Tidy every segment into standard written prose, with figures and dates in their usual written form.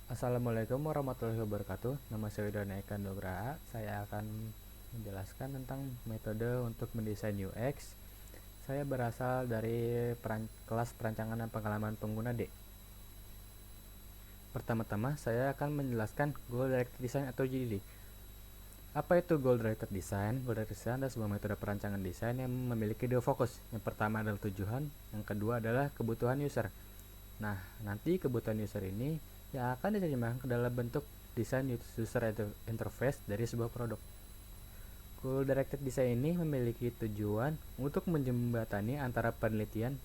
Assalamualaikum warahmatullahi wabarakatuh. Nama saya Widon Eka Nugraha. Saya akan menjelaskan tentang metode untuk mendesain UX. Saya berasal dari kelas perancangan dan pengalaman pengguna D. Pertama-tama, saya akan menjelaskan Goal Directed Design atau GDD. Apa itu Goal Directed Design? Goal Directed Design adalah sebuah metode perancangan desain yang memiliki dua fokus. Yang pertama adalah tujuan, yang kedua adalah kebutuhan user. Nah, nanti kebutuhan user ini yang akan diterjemahkan ke dalam bentuk desain user interface dari sebuah produk. Goal Directed Design ini memiliki tujuan untuk menjembatani antara penelitian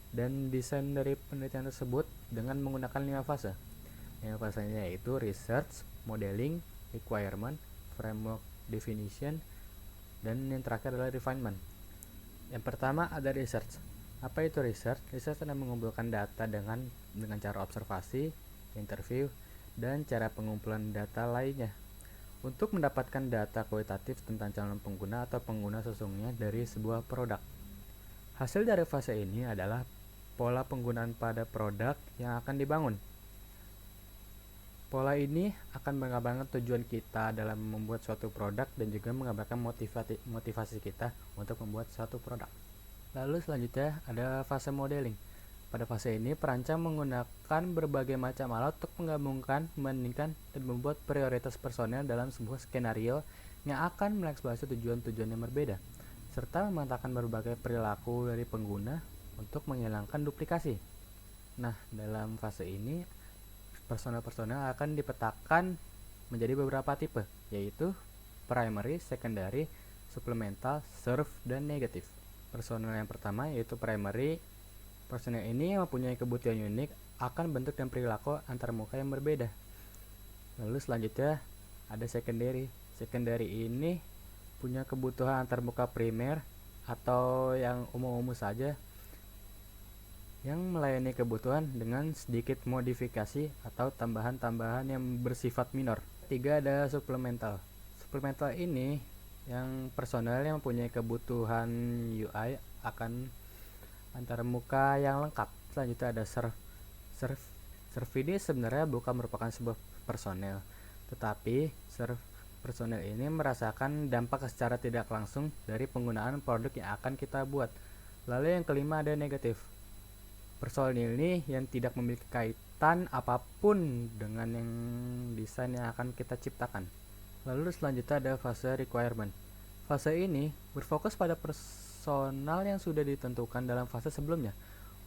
dan desain dari penelitian tersebut dengan menggunakan 5 fase. 5 fasenya yaitu research, modeling, requirement, framework definition, dan yang terakhir adalah refinement. Yang pertama ada research. Apa itu research? Research adalah mengumpulkan data dengan cara observasi, interview, dan cara pengumpulan data lainnya untuk mendapatkan data kualitatif tentang calon pengguna atau pengguna sesungguhnya dari sebuah produk. Hasil dari fase ini adalah pola penggunaan pada produk yang akan dibangun. Pola ini akan menggambarkan tujuan kita dalam membuat suatu produk dan juga menggambarkan motivasi kita untuk membuat suatu produk. Lalu selanjutnya ada fase modeling. Pada fase ini, perancang menggunakan berbagai macam alat untuk menggabungkan, membandingkan, dan membuat prioritas personel dalam sebuah skenario yang akan mengeksplorasi tujuan-tujuan yang berbeda, serta memetakan berbagai perilaku dari pengguna untuk menghilangkan duplikasi. Nah, dalam fase ini, personel-personel akan dipetakan menjadi beberapa tipe, yaitu primary, secondary, supplemental, serve, dan negative. Personel yang pertama yaitu primary. Personel ini yang mempunyai kebutuhan unik akan bentuk dan perilaku antarmuka yang berbeda. Lalu selanjutnya ada secondary. Secondary ini punya kebutuhan antarmuka primer atau yang umum-umum saja yang melayani kebutuhan dengan sedikit modifikasi atau tambahan-tambahan yang bersifat minor. Tiga ada supplemental. Supplemental ini yang personel yang mempunyai kebutuhan UI akan antarmuka yang lengkap. Selanjutnya ada serve. Serve ini sebenarnya bukan merupakan sebuah personel, tetapi serve personel ini merasakan dampak secara tidak langsung dari penggunaan produk yang akan kita buat. Lalu yang kelima ada negatif. Personel ini yang tidak memiliki kaitan apapun dengan yang desain yang akan kita ciptakan. Lalu selanjutnya ada fase requirement. Fase ini berfokus pada personal yang sudah ditentukan dalam fase sebelumnya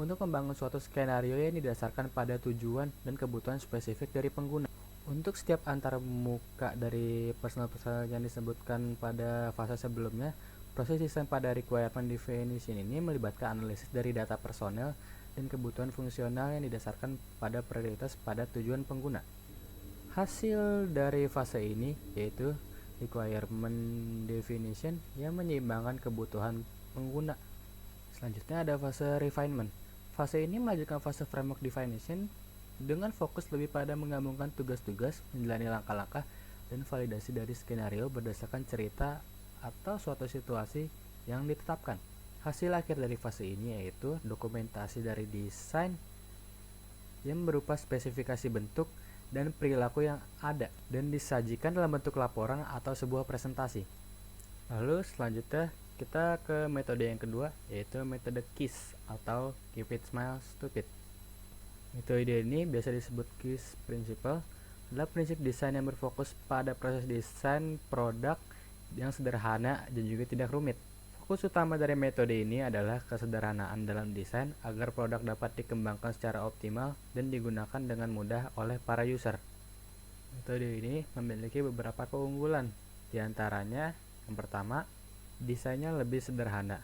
untuk membangun suatu skenario yang didasarkan pada tujuan dan kebutuhan spesifik dari pengguna. Untuk setiap antar muka dari personal-personal yang disebutkan pada fase sebelumnya, proses desain pada requirement definition ini melibatkan analisis dari data personel dan kebutuhan fungsional yang didasarkan pada prioritas pada tujuan pengguna. Hasil dari fase ini yaitu requirement definition yang menyeimbangkan kebutuhan pengguna. Selanjutnya ada fase refinement. Fase ini melanjutkan fase framework definition dengan fokus lebih pada menggabungkan tugas-tugas, menjalani langkah-langkah, dan validasi dari skenario berdasarkan cerita atau suatu situasi yang ditetapkan. Hasil akhir dari fase ini yaitu dokumentasi dari desain yang berupa spesifikasi bentuk dan perilaku yang ada dan disajikan dalam bentuk laporan atau sebuah presentasi. Lalu selanjutnya kita ke metode yang kedua yaitu metode KISS atau Keep It Smile Stupid. Metode ini biasa disebut KISS Principle, adalah prinsip desain yang berfokus pada proses desain produk yang sederhana dan juga tidak rumit. Fokus utama dari metode ini adalah kesederhanaan dalam desain agar produk dapat dikembangkan secara optimal dan digunakan dengan mudah oleh para user. Metode ini memiliki beberapa keunggulan. Di antaranya, yang pertama, desainnya lebih sederhana.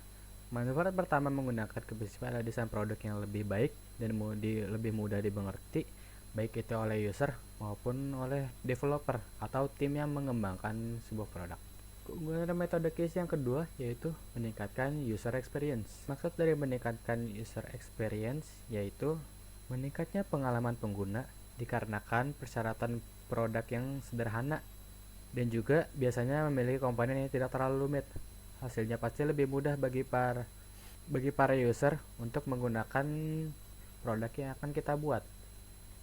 Manfaat pertama menggunakan kebiasaan adalah desain produk yang lebih baik dan lebih mudah dimengerti, baik itu oleh user maupun oleh developer atau tim yang mengembangkan sebuah produk. Keunggulan metode KISS yang kedua yaitu meningkatkan user experience. Maksud dari meningkatkan user experience yaitu meningkatnya pengalaman pengguna dikarenakan persyaratan produk yang sederhana dan juga biasanya memiliki komponen yang tidak terlalu rumit. Hasilnya pasti lebih mudah bagi para user untuk menggunakan produk yang akan kita buat.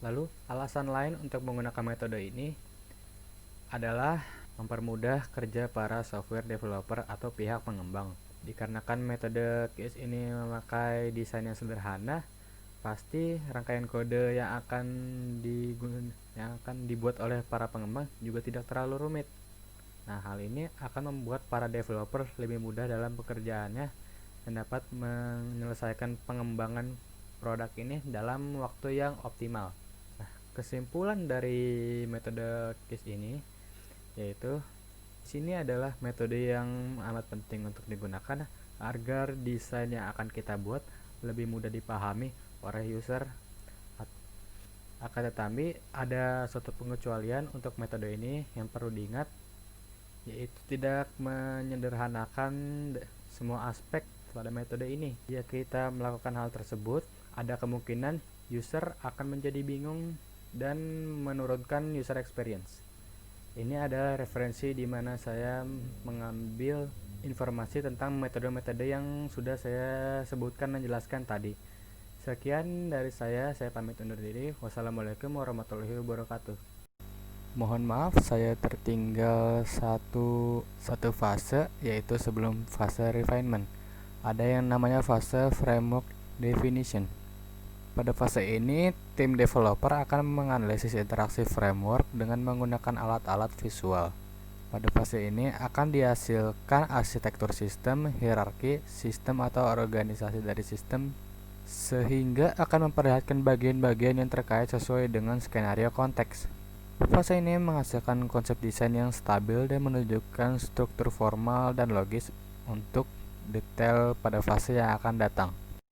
Lalu, alasan lain untuk menggunakan metode ini adalah mempermudah kerja para software developer atau pihak pengembang. Dikarenakan metode QS ini memakai desain yang sederhana, pasti rangkaian kode yang akan dibuat oleh para pengembang juga tidak terlalu rumit. Nah, hal ini akan membuat para developer lebih mudah dalam pekerjaannya dan dapat menyelesaikan pengembangan produk ini dalam waktu yang optimal. Nah, kesimpulan dari metode QS ini yaitu di sini adalah metode yang amat penting untuk digunakan agar desain yang akan kita buat lebih mudah dipahami oleh user. Akan tetapi ada suatu pengecualian untuk metode ini yang perlu diingat, yaitu tidak menyederhanakan semua aspek pada metode ini. Jika kita melakukan hal tersebut, ada kemungkinan user akan menjadi bingung dan menurunkan user experience. Ini ada referensi di mana saya mengambil informasi tentang metode-metode yang sudah saya sebutkan dan jelaskan tadi. Sekian dari saya pamit undur diri. Wassalamualaikum warahmatullahi wabarakatuh. Mohon maaf saya tertinggal satu fase, yaitu sebelum fase refinement. Ada yang namanya fase framework definition. Pada fase ini, tim developer akan menganalisis interaksi framework dengan menggunakan alat-alat visual. Pada fase ini akan dihasilkan arsitektur sistem, hierarki, sistem atau organisasi dari sistem, sehingga akan memperlihatkan bagian-bagian yang terkait sesuai dengan skenario konteks. Fase ini menghasilkan konsep desain yang stabil dan menunjukkan struktur formal dan logis untuk detail pada fase yang akan datang.